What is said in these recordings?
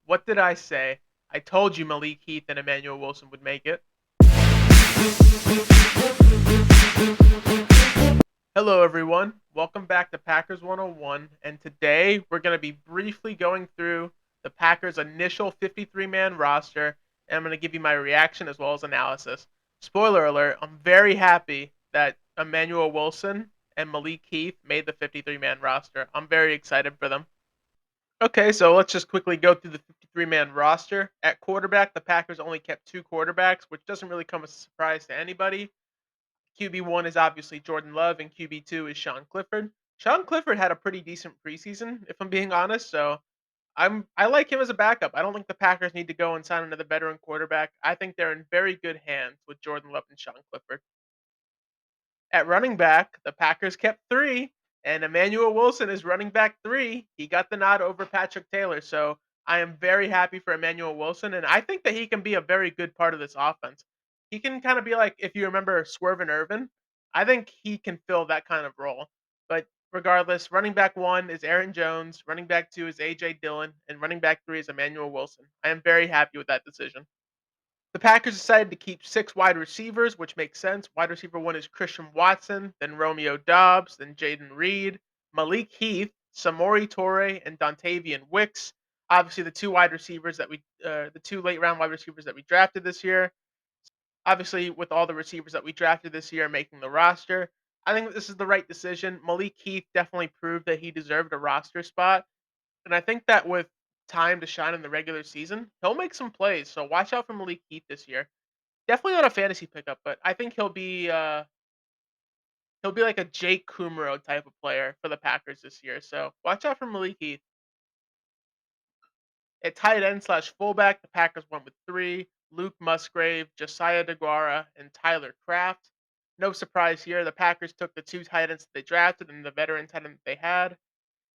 What did I say? I told you Malik Heath and Emmanuel Wilson would make it. Hello, everyone. Welcome back to Packers 101. And today we're going to be briefly going through the Packers' initial 53-man roster. And I'm going to give you my reaction as well as analysis. Spoiler alert, I'm very happy that Emmanuel Wilson and Malik Heath made the 53-man roster. I'm very excited for them. Okay, so let's just quickly go through the 53-man roster. At quarterback, the Packers only kept two quarterbacks, which doesn't really come as a surprise to anybody. QB1 is obviously Jordan Love, and QB2 is Sean Clifford. Sean Clifford had a pretty decent preseason, if I'm being honest, so I like him as a backup. I don't think the Packers need to go and sign another veteran quarterback. I think they're in very good hands with Jordan Love and Sean Clifford. At running back, the Packers kept three, and Emmanuel Wilson is running back three. He got the nod over Patrick Taylor, so I am very happy for Emmanuel Wilson, and I think that he can be a very good part of this offense. He can kind of be like, if you remember Swerve Irvin, I think he can fill that kind of role. But regardless, running back one is Aaron Jones, running back two is AJ Dillon, and running back three is Emmanuel Wilson. I am very happy with that decision. The Packers decided to keep six wide receivers, which makes sense. Wide receiver one is Christian Watson, then Romeo Dobbs, then Jaden Reed, Malik Heath, Samori Torre, and Dontavian Wicks. Obviously, the two late round wide receivers that we drafted this year. Obviously, with all the receivers that we drafted this year making the roster, I think that this is the right decision. Malik Heath definitely proved that he deserved a roster spot, and I think that with time to shine in the regular season, he'll make some plays. So watch out for Malik Heath this year. Definitely not a fantasy pickup, but I think he'll be like a Jake Kumro type of player for the Packers this year. So watch out for Malik Heath. At tight end slash fullback, the Packers went with three: Luke Musgrave, Josiah DeGuara, and Tyler Kraft. No surprise here. The Packers took the two tight ends that they drafted and the veteran tight end that they had.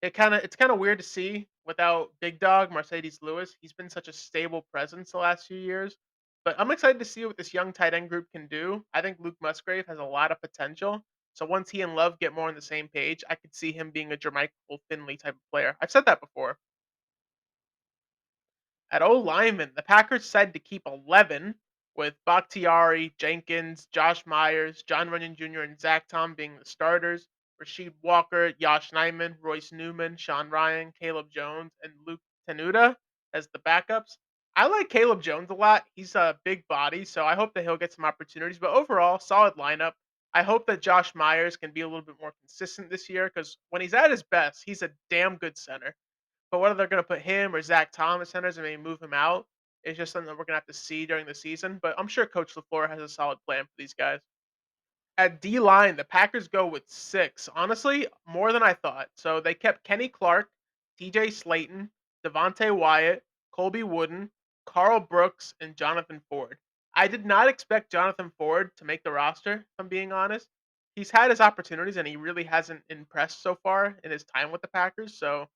It's kind of weird to see without Big Dog Mercedes Lewis. He's been such a stable presence the last few years. But I'm excited to see what this young tight end group can do. I think Luke Musgrave has a lot of potential. So once he and Love get more on the same page, I could see him being a Jermichael Finley type of player. I've said that before. At O lineman, the Packers decided to keep 11 with Bakhtiari, Jenkins, Josh Myers, John Runyon Jr., and Zach Tom being the starters. Rasheed Walker, Josh Nyman, Royce Newman, Sean Ryan, Caleb Jones, and Luke Tenuta as the backups. I like Caleb Jones a lot. He's a big body, so I hope that he'll get some opportunities. But overall, solid lineup. I hope that Josh Myers can be a little bit more consistent this year because when he's at his best, he's a damn good center. But whether they're going to put him or Zach Thomas centers and maybe move him out is just something that we're going to have to see during the season. But I'm sure Coach LaFleur has a solid plan for these guys. At D line, the Packers go with six. Honestly, more than I thought. So they kept Kenny Clark, TJ Slayton, Devontae Wyatt, Colby Wooden, Carl Brooks, and Jonathan Ford. I did not expect Jonathan Ford to make the roster, if I'm being honest. He's had his opportunities and he really hasn't impressed so far in his time with the Packers. So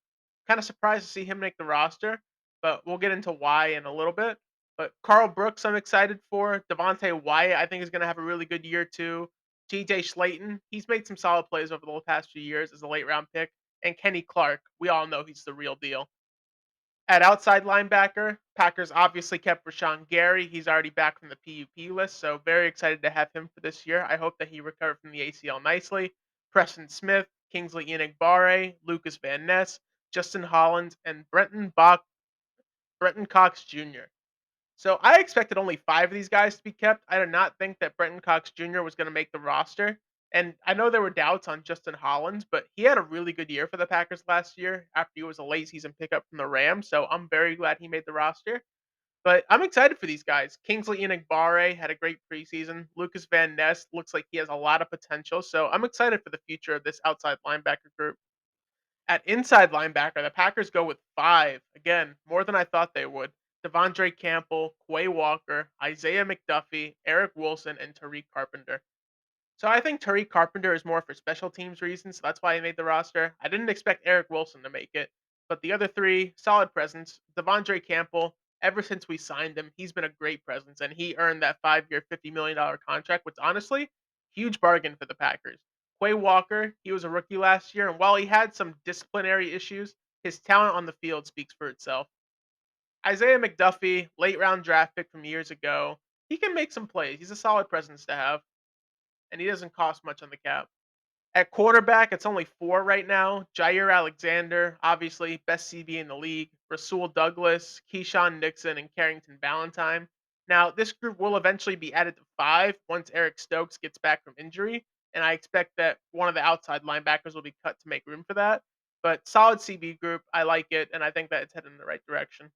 kind of surprised to see him make the roster, but we'll get into why in a little bit. But Carl Brooks, I'm excited for. Devontae Wyatt, I think is going to have a really good year too. TJ Slayton, he's made some solid plays over the past few years as a late round pick. And Kenny Clark, we all know he's the real deal. At outside linebacker, Packers obviously kept Rashawn Gary. He's already back from the PUP list, so very excited to have him for this year. I hope that he recovered from the ACL nicely. Preston Smith, Kingsley Enagbare, Lucas Van Ness, Justin Hollins, and Brenton Cox Jr. So I expected only five of these guys to be kept. I did not think that Brenton Cox Jr. was going to make the roster. And I know there were doubts on Justin Hollins, but he had a really good year for the Packers last year after he was a late season pickup from the Rams. So I'm very glad he made the roster. But I'm excited for these guys. Kingsley Enagbare had a great preseason. Lucas Van Ness looks like he has a lot of potential. So I'm excited for the future of this outside linebacker group. At inside linebacker, the Packers go with five. Again, more than I thought they would. Devondre Campbell, Quay Walker, Isaiah McDuffie, Eric Wilson, and Tariq Carpenter. So I think Tariq Carpenter is more for special teams reasons, so that's why he made the roster. I didn't expect Eric Wilson to make it, but the other three, solid presence. Devondre Campbell, ever since we signed him, he's been a great presence, and he earned that 5-year, $50 million contract, which honestly, huge bargain for the Packers. Quay Walker, he was a rookie last year, and while he had some disciplinary issues, his talent on the field speaks for itself. Isaiah McDuffie, late round draft pick from years ago. He can make some plays. He's a solid presence to have, and he doesn't cost much on the cap. At quarterback, it's only four right now. Jair Alexander, obviously, best CB in the league. Rasul Douglas, Keyshawn Nixon, and Carrington Ballantyne. Now, this group will eventually be added to five once Eric Stokes gets back from injury, and I expect that one of the outside linebackers will be cut to make room for that. But solid CB group, I like it, and I think that it's headed in the right direction.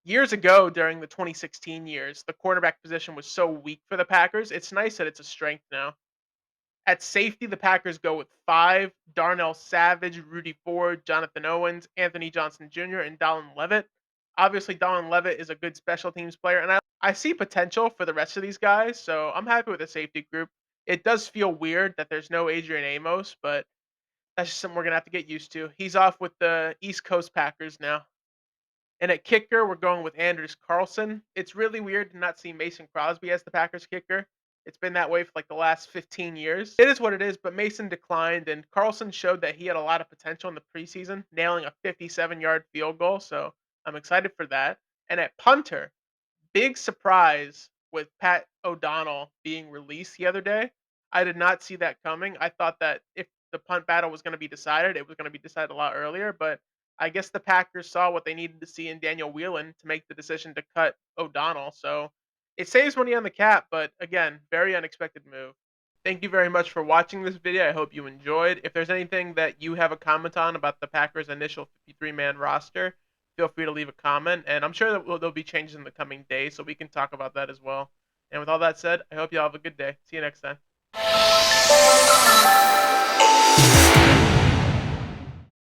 Years ago, during the 2016 years, the quarterback position was so weak for the Packers. It's nice that it's a strength now. At safety, the Packers go with five: Darnell Savage, Rudy Ford, Jonathan Owens, Anthony Johnson Jr., and Dallin Levitt. Obviously, Dallin Levitt is a good special teams player, and I see potential for the rest of these guys, so I'm happy with the safety group. It does feel weird that there's no Adrian Amos, but that's just something we're going to have to get used to. He's off with the East Coast Packers now. And at kicker, we're going with Anders Carlson. It's really weird to not see Mason Crosby as the Packers kicker. It's been that way for like the last 15 years. It is what it is, but Mason declined, and Carlson showed that he had a lot of potential in the preseason, nailing a 57-yard field goal. So I'm excited for that. And at punter, big surprise with Pat O'Donnell being released the other day. I did not see that coming. I thought that if the punt battle was going to be decided, it was going to be decided a lot earlier. But I guess the Packers saw what they needed to see in Daniel Whelan to make the decision to cut O'Donnell. So it saves money on the cap, but again, very unexpected move. Thank you very much for watching this video. I hope you enjoyed. If there's anything that you have a comment on about the Packers' initial 53-man roster, feel free to leave a comment. And I'm sure that there'll be changes in the coming days, so we can talk about that as well. And with all that said, I hope you all have a good day. See you next time.